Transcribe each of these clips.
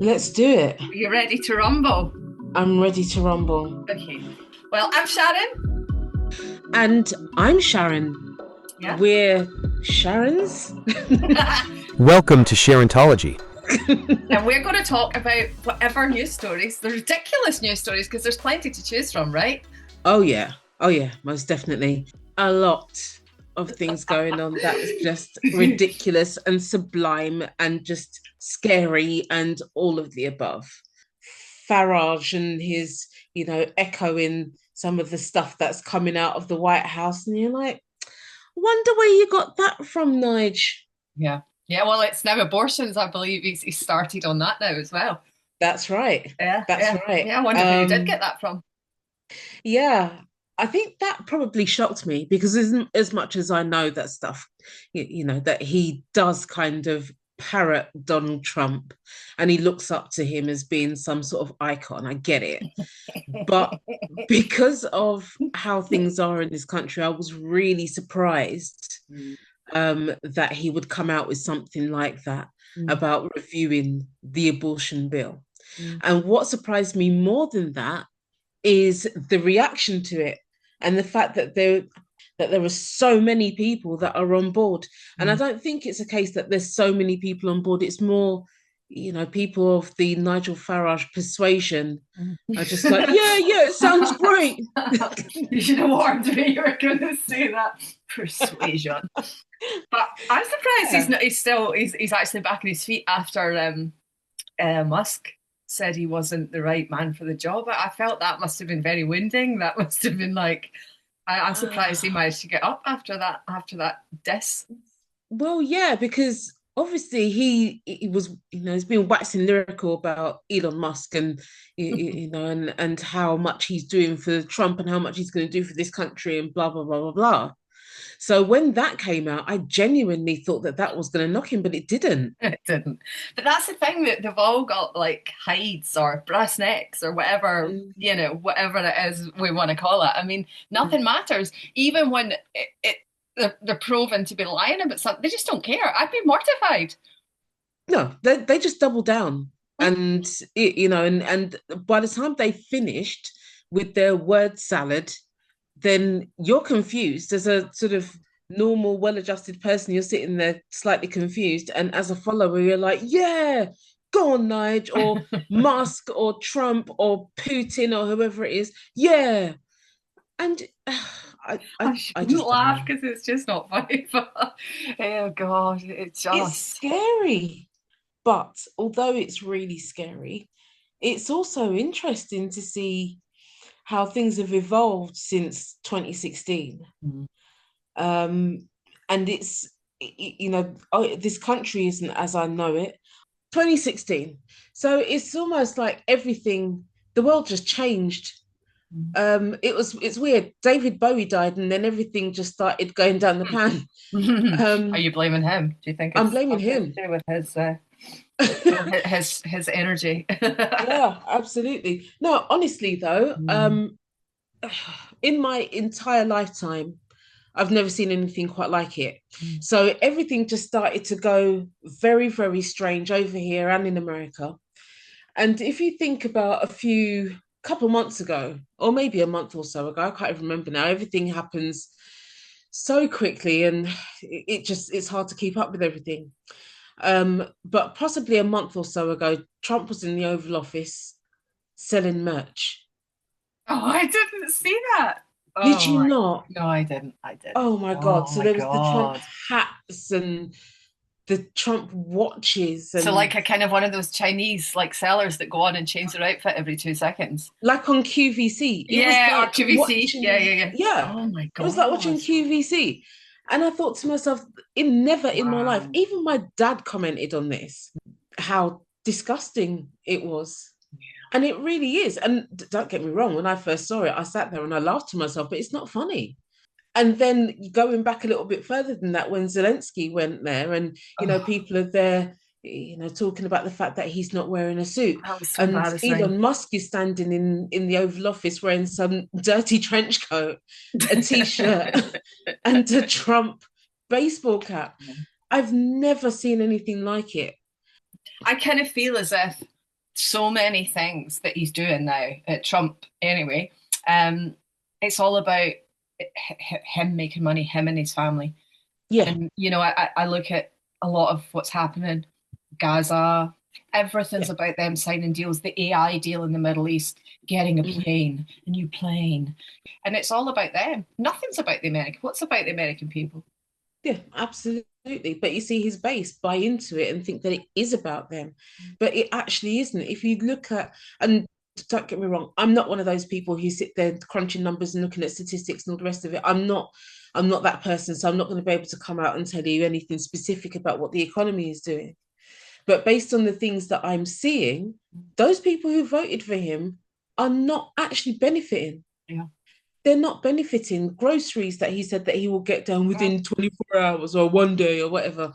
Let's do it. Are you ready to rumble? I'm ready to rumble. Okay. Well, I'm Sharon. And I'm Sharon. Yeah. We're Sharons. Welcome to Sharontology. And we're going to talk about whatever news stories, the ridiculous news stories, because there's plenty to choose from, right? Oh, yeah. Most definitely. A lot of things going on that was just ridiculous and sublime and just scary and all of the above. Farage and his, echoing some of the stuff that's coming out of the White House. And you're like, wonder where you got that from, Nige. Yeah. Yeah, well, it's now abortions, I believe. He started on that now as well. That's right. Yeah. That's right. Yeah, I wonder who you did get that from. Yeah, I think that probably shocked me because as much as I know that stuff, that he does kind of parrot Donald Trump and he looks up to him as being some sort of icon. I get it. But because of how things are in this country, I was really surprised that he would come out with something like that about reviewing the abortion bill. And what surprised me more than that is the reaction to it and the fact that there are so many people that are on board. And I don't think it's a case that there's so many people on board. It's more, people of the Nigel Farage persuasion are just like, yeah, it sounds great. You should have warned me you were going to say that. Persuasion. But I'm surprised he's actually back on his feet after Musk said he wasn't the right man for the job. I felt that must have been very wounding. That must have been like, I'm surprised he managed to get up after that diss. Well, yeah, because obviously he was, he's been waxing lyrical about Elon Musk and and how much he's doing for Trump and how much he's going to do for this country and blah blah blah blah blah. So when that came out, I genuinely thought that was going to knock him, but it didn't. It didn't. But that's the thing, that they've all got like hides or brass necks or whatever, whatever it is we want to call it. I mean, nothing matters. Even when they're proven to be lying about something, they just don't care. I'd be mortified. No, they just double down. And, and by the time they finished with their word salad, then you're confused as a sort of normal, well-adjusted person. You're sitting there slightly confused, and as a follower, you're like, "Yeah, go on, Nige, or Musk, or Trump, or Putin, or whoever it is. Yeah." And I shouldn't laugh because it's just not funny. But, oh God, it's scary. But although it's really scary, it's also interesting to see how things have evolved since 2016. And it's, this country isn't as I know it. 2016. So it's almost like everything, the world just changed. It's weird. David Bowie died and then everything just started going down the pan. Are you blaming him? Do you think I'm blaming him with his energy? Yeah, absolutely. No, honestly though, in my entire lifetime, I've never seen anything quite like it. So everything just started to go very, very strange over here and in America. And if you think about couple months ago, or maybe a month or so ago, I can't even remember now, everything happens so quickly and it's hard to keep up with everything. But possibly a month or so ago, Trump was in the Oval Office selling merch. Oh, I didn't see that. Did you not? No, I didn't. Oh my God. So there was the Trump hats and the Trump watches. So like a kind of one of those Chinese like sellers that go on and change their outfit every 2 seconds. Like on QVC. Yeah, QVC. Yeah. Yeah. Oh my God. It was like watching QVC. And I thought to myself, in my life, even my dad commented on this, how disgusting it was. And it really is. And don't get me wrong, when I first saw it, I sat there and I laughed to myself, but it's not funny. And then going back a little bit further than that, when Zelensky went there and, people are there, talking about the fact that he's not wearing a suit. So and Elon Musk is standing in the Oval Office wearing some dirty trench coat, a T-shirt and a Trump baseball cap. I've never seen anything like it. I kind of feel as if so many things that he's doing now, Trump anyway. It's all about him making money, him and his family. Yeah. And, I look at a lot of what's happening, Gaza, everything's about them signing deals, the AI deal in the Middle East, getting a plane, a new plane. And it's all about them. Nothing's about the American. What's about the American people? Yeah, absolutely. But you see his base buy into it and think that it is about them. But it actually isn't. If you look at, and don't get me wrong, I'm not one of those people who sit there crunching numbers and looking at statistics and all the rest of it. I'm not that person. So I'm not going to be able to come out and tell you anything specific about what the economy is doing. But based on the things that I'm seeing, those people who voted for him are not actually benefiting. Yeah. They're not benefiting. Groceries that he said that he will get done within 24 hours or one day or whatever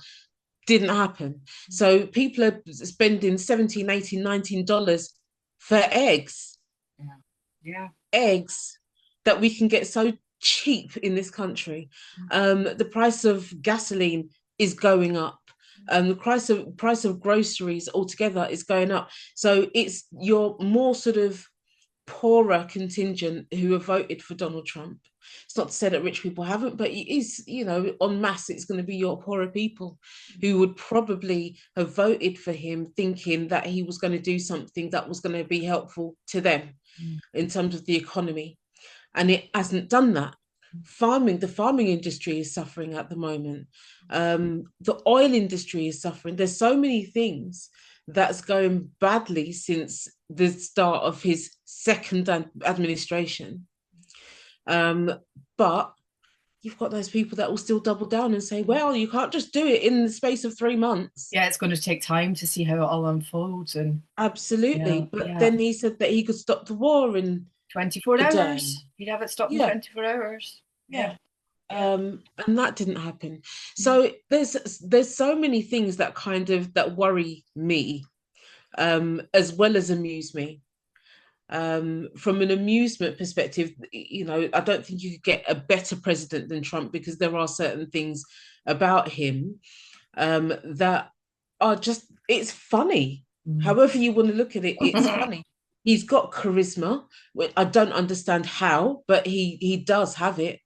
didn't happen. So people are spending $17, $18, $19 for eggs. Yeah. Eggs that we can get so cheap in this country. The price of gasoline is going up. The price of groceries altogether is going up. So it's your more sort of poorer contingent who have voted for Donald Trump. It's not to say that rich people haven't, but it is, en masse, it's going to be your poorer people who would probably have voted for him thinking that he was going to do something that was going to be helpful to them in terms of the economy. And it hasn't done that. The farming industry is suffering at the moment. The oil industry is suffering. There's so many things that's going badly since the start of his second administration. But you've got those people that will still double down and say, well, you can't just do it in the space of 3 months. Yeah, it's going to take time to see how it all unfolds. And absolutely. Then he said that he could stop the war in 24 hours. He'd have it stopped in 24 hours. Yeah. And that didn't happen. So there's so many things that that worry me, as well as amuse me. From an amusement perspective, I don't think you could get a better president than Trump, because there are certain things about him that are just, it's funny. However you want to look at it, it's funny. He's got charisma. I don't understand how, but he does have it.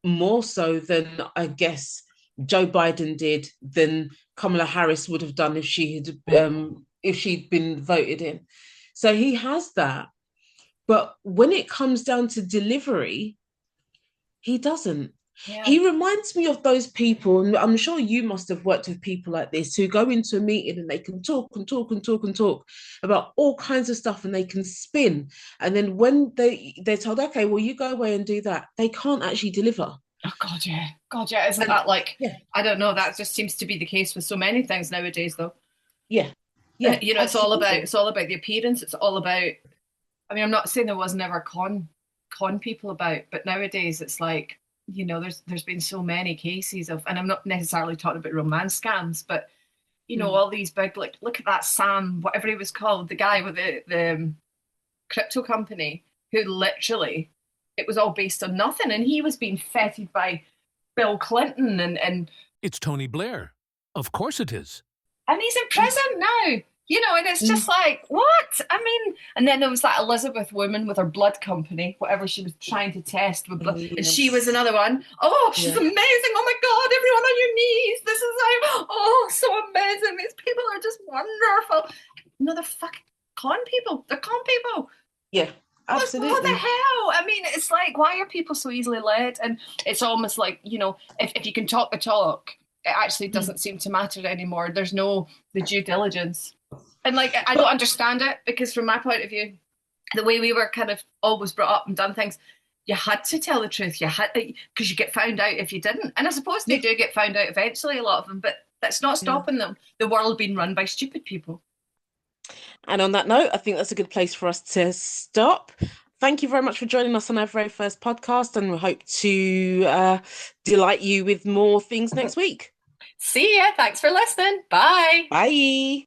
More so than, I guess, Joe Biden did, than Kamala Harris would have done if she'd been voted in. So he has that. But when it comes down to delivery, he doesn't. Yeah. He reminds me of those people, and I'm sure you must have worked with people like this, who go into a meeting and they can talk and talk and talk and talk about all kinds of stuff, and they can spin. And then when they're told, okay, well, you go away and do that, they can't actually deliver. Oh, God, yeah. Isn't that like, I don't know, that just seems to be the case with so many things nowadays, though. Yeah. It's all about the appearance. It's all about, I mean, I'm not saying there was never con people about, but nowadays it's like, there's been so many cases of, and I'm not necessarily talking about romance scams, but all these big, like, look at that Sam, whatever he was called, the guy with the crypto company, who literally, it was all based on nothing, and he was being feted by Bill Clinton and it's Tony Blair. Of course it is. And he's in prison now. And it's just like, what? I mean, and then there was that Elizabeth woman with her blood company, whatever she was trying to test with blood. And she was another one. Oh, she's amazing. Oh my God, everyone on your knees. This is so amazing. These people are just wonderful. No, they're fucking con people. They're con people. Yeah, absolutely. What the hell? I mean, it's like, why are people so easily led? And it's almost like, if you can talk the talk, it actually doesn't seem to matter anymore. There's the due diligence. And like, I don't understand it, because from my point of view, the way we were kind of always brought up and done things, you had to tell the truth. You had to, because you get found out if you didn't. And I suppose they do get found out eventually, a lot of them, but that's not stopping them. The world being run by stupid people. And on that note, I think that's a good place for us to stop. Thank you very much for joining us on our very first podcast, and we hope to delight you with more things next week. See ya. Thanks for listening. Bye. Bye.